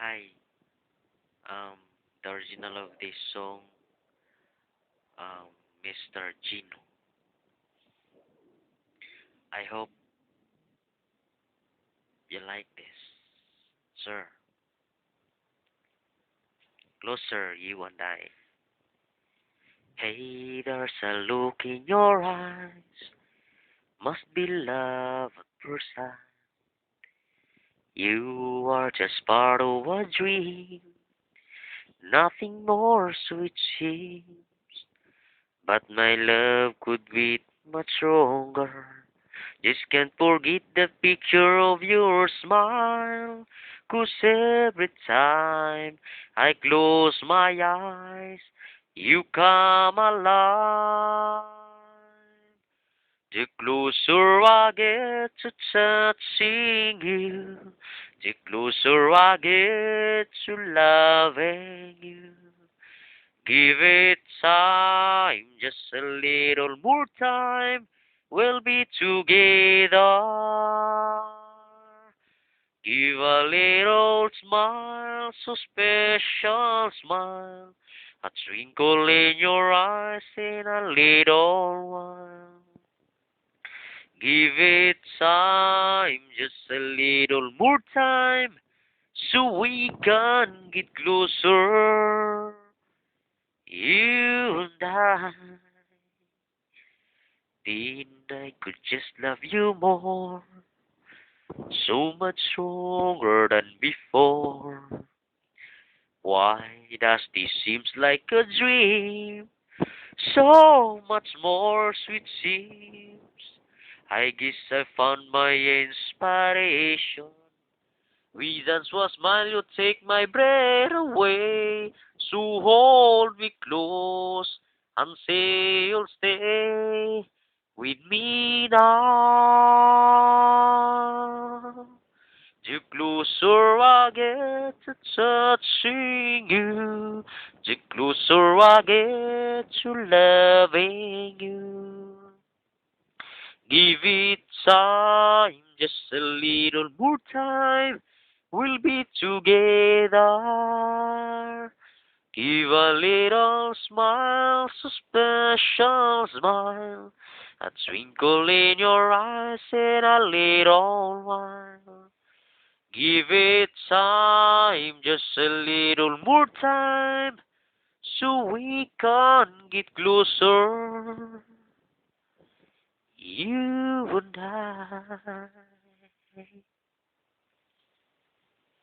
Hi. Um, the original of this song, um, Mr. Gino. I hope you like this, sir. Closer, you and I. Hey, there's a look in your eyes. Must be love at first sight. You are just part of a dream. Nothing more sweet seems. But my love could be much stronger. Just can't forget the picture of your smile. 'Cause every time I close my eyes, you come alive. The closer I get to touching you, the closer I get to loving you. Give it time, just a little more time. We'll be together. Give a little smile, so special smile. A twinkle in your eyes in a little while. Give it time, just a little more time, so we can get closer. You and I, then I could just love you more, so much stronger than before. Why does this seems like a dream? So much more sweet seems. I guess I found my inspiration. Reasons was smile, you take my breath away. So hold me close and say you'll stay with me now. The closer I get to touching you, the closer I get to loving you. Give it time, just a little more time. We'll be together. Give a little smile, so special smile. A twinkle in your eyes in a little while. Give it time, just a little more time, so we can get closer. You and I.